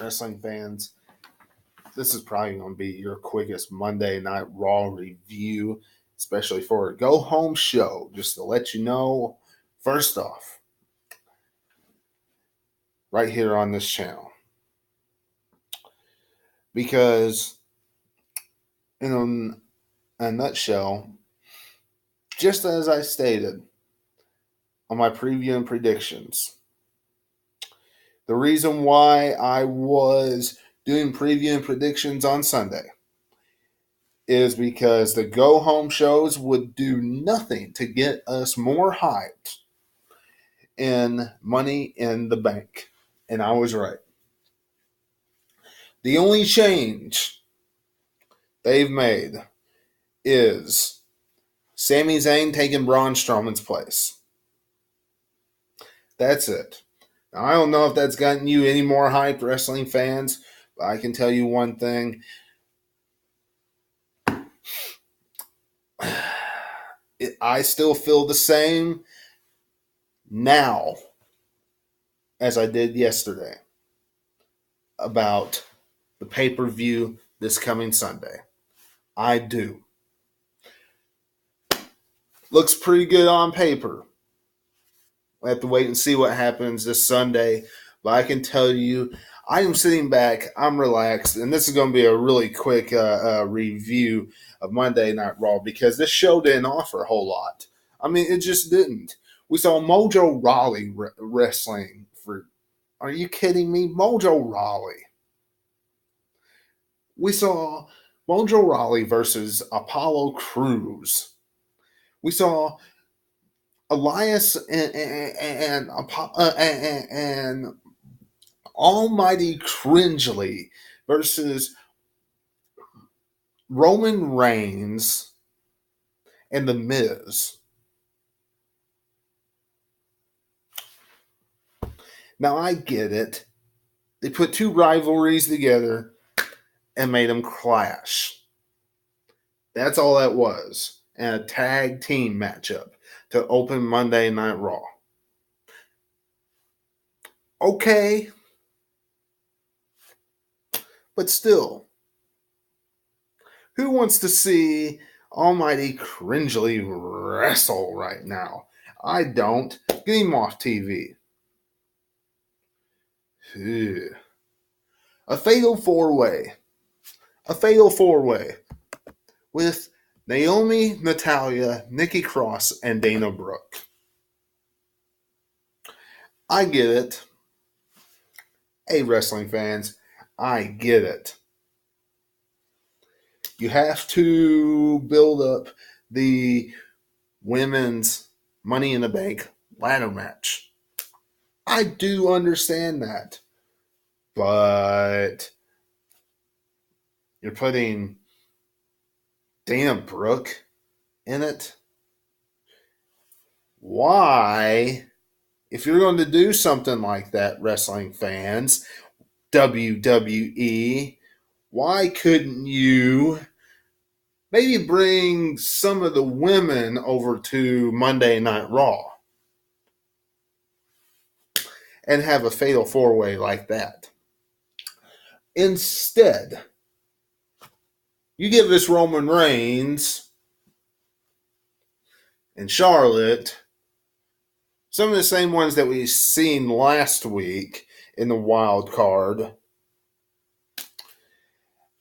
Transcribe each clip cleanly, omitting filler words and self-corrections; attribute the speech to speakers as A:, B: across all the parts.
A: wrestling fans. This is probably going to be your quickest Monday Night Raw review, especially for a go home show. Just to let you know, first off, right here on this channel. Because, in a nutshell, just as I stated on my preview and predictions, the reason why I was doing preview and predictions on Sunday is because the go home shows would do nothing to get us more hyped in Money in the Bank. And I was right. The only change they've made is Sami Zayn taking Braun Strowman's place. That's it. Now, I don't know if that's gotten you any more hyped, wrestling fans, but I can tell you one thing. I still feel the same now as I did yesterday about the pay-per-view this coming Sunday. I do. Looks pretty good on paper. We have to wait and see what happens this Sunday. But I can tell you, I am sitting back, I'm relaxed, and this is going to be a really quick review of Monday Night Raw because this show didn't offer a whole lot. I mean, it just didn't. We saw Mojo Rawley wrestling for. Are you kidding me? Mojo Rawley. We saw Mojo Rawley versus Apollo Crews. We saw Elias and Almighty Cringely versus Roman Reigns and The Miz. Now, I get it. They put two rivalries together and made them clash. That's all that was. And a tag team matchup to open Monday Night Raw. Okay. But still, who wants to see Almighty Cringely wrestle right now? I don't. Get him off TV. A fatal four-way. A fatal four-way with Naomi, Natalya, Nikki Cross, and Dana Brooke. I get it. Hey, wrestling fans, I get it. You have to build up the women's Money in the Bank ladder match. I do understand that. But you're putting Dana Brooke in it? Why, if you're going to do something like that, wrestling fans, WWE, why couldn't you maybe bring some of the women over to Monday Night Raw and have a fatal four-way like that? Instead, you give us Roman Reigns and Charlotte, some of the same ones that we seen last week in the wild card,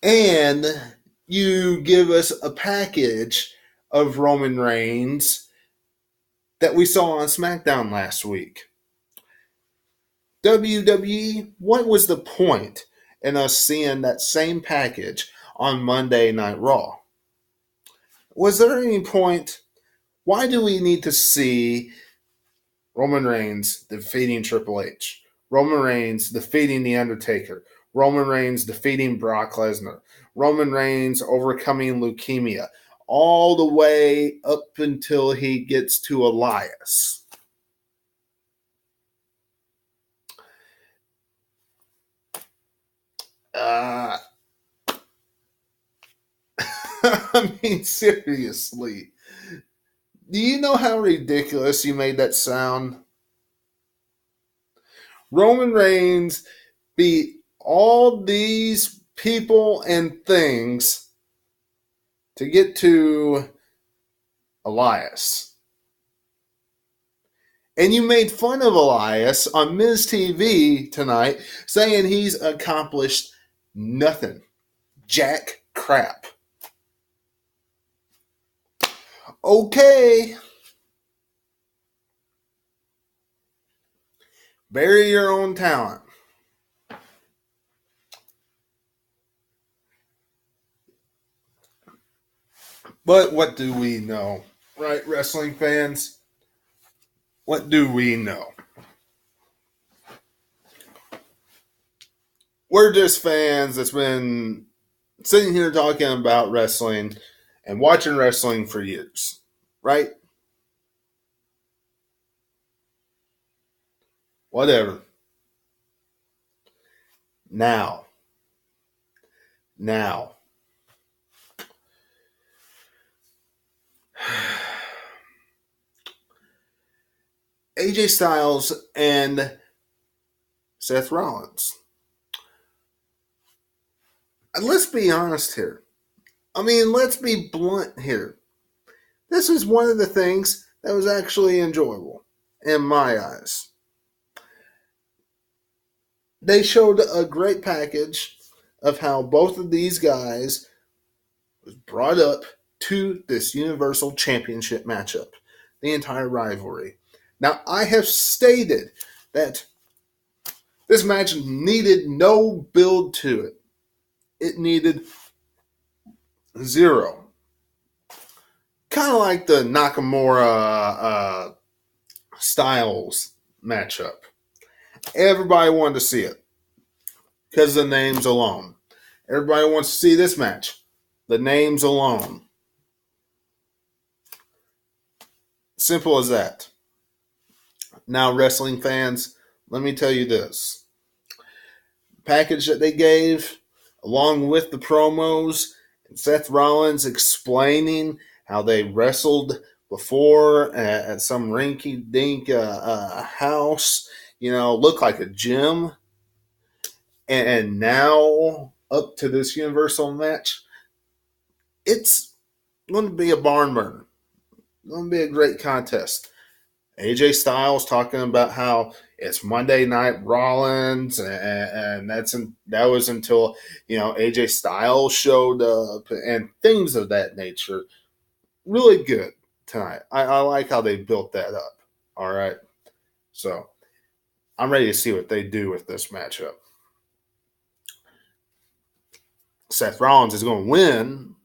A: and you give us a package of Roman Reigns that we saw on SmackDown last week. WWE, what was the point in us seeing that same package on Monday Night Raw? Was there any point? Why do we need to see Roman Reigns defeating Triple H, Roman Reigns defeating The Undertaker, Roman Reigns defeating Brock Lesnar, Roman Reigns overcoming leukemia, all the way up until he gets to Elias? I mean, seriously. Do you know how ridiculous you made that sound? Roman Reigns beat all these people and things to get to Elias. And you made fun of Elias on Miz TV tonight, saying he's accomplished nothing. Jack crap. Okay. Bury your own talent. But what do we know? Right, wrestling fans? What do we know? We're just fans that's been sitting here talking about wrestling and watching wrestling for years, right? Whatever. Now. AJ Styles and Seth Rollins. And let's be honest here. I mean, let's be blunt here. This is one of the things that was actually enjoyable in my eyes. They showed a great package of how both of these guys was brought up to this Universal Championship matchup, the entire rivalry. Now, I have stated that this match needed no build to it. It needed zero. Kind of like the Nakamura Styles matchup. Everybody wanted to see it because of the names alone. Everybody wants to see this match. The names alone. Simple as that. Now, wrestling fans, let me tell you this. The package that they gave, along with the promos, and Seth Rollins explaining how they wrestled before at some rinky-dink house, looked like a gym. And now, up to this Universal match, it's going to be a barn burner. It's going to be a great contest. AJ Styles talking about how it's Monday Night Rollins, and that was until AJ Styles showed up and things of that nature. Really good tonight. I like how they built that up. All right, so I'm ready to see what they do with this matchup. Seth Rollins is going to win,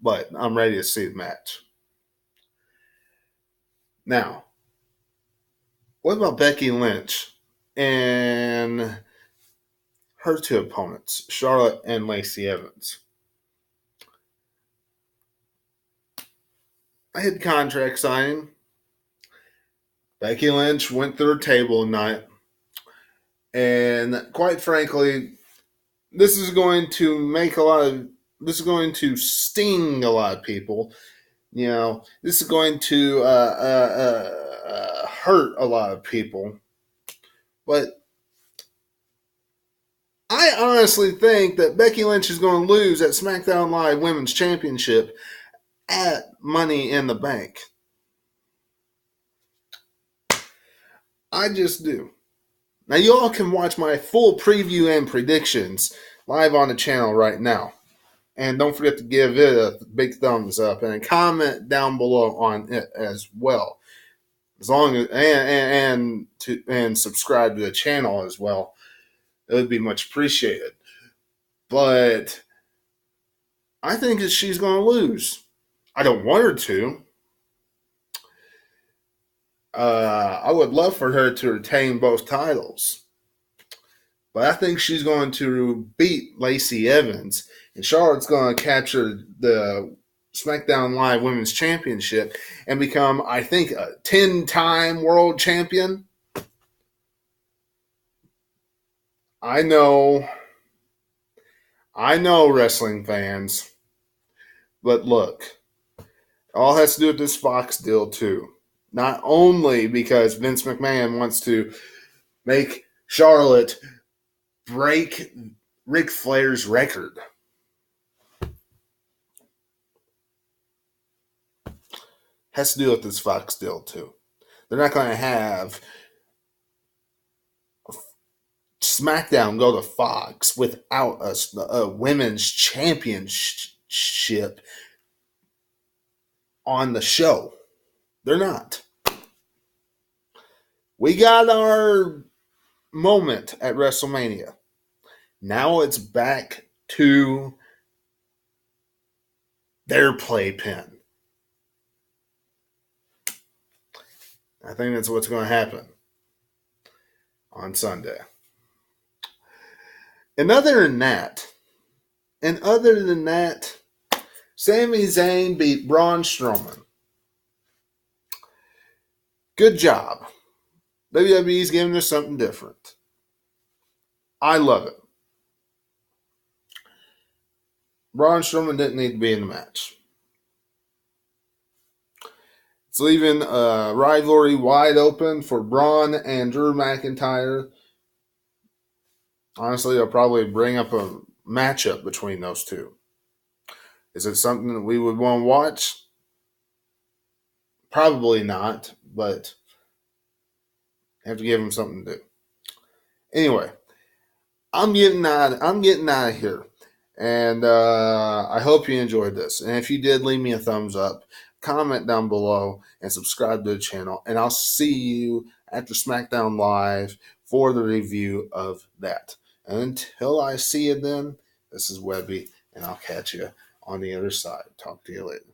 A: but I'm ready to see the match. Now, what about Becky Lynch and her two opponents, Charlotte and Lacey Evans? I had contract signing. Becky Lynch went through her table tonight. And quite frankly, this is going to sting a lot of people. This is going to hurt a lot of people. But I honestly think that Becky Lynch is going to lose at SmackDown Live Women's Championship at Money in the Bank. I just do. Now, you all can watch my full preview and predictions live on the channel right now. And don't forget to give it a big thumbs up and a comment down below on it as well. As long as and subscribe to the channel as well. It would be much appreciated. But I think that she's going to lose. I don't want her to. I would love for her to retain both titles. But I think she's going to beat Lacey Evans. And Charlotte's going to capture the SmackDown Live Women's Championship and become, I think, a 10-time world champion. I know, wrestling fans. But look, it all has to do with this Fox deal, too. Not only because Vince McMahon wants to make Charlotte break Ric Flair's record. Has to do with this Fox deal, too. They're not going to have SmackDown go to Fox without a women's championship on the show. They're not. We got our moment at WrestleMania. Now it's back to their playpen. I think that's what's going to happen on Sunday. And other than that, Sami Zayn beat Braun Strowman. Good job. WWE's giving us something different. I love it. Braun Strowman didn't need to be in the match. It's leaving a rivalry wide open for Braun and Drew McIntyre. Honestly, I'll probably bring up a matchup between those two. Is it something that we would want to watch? Probably not, but I have to give them something to do. Anyway, I'm getting out of here. And I hope you enjoyed this. And if you did, leave me a thumbs up, comment down below, and subscribe to the channel. And I'll see you after SmackDown Live for the review of that. And until I see you then, this is Webby, and I'll catch you on the other side. Talk to you later.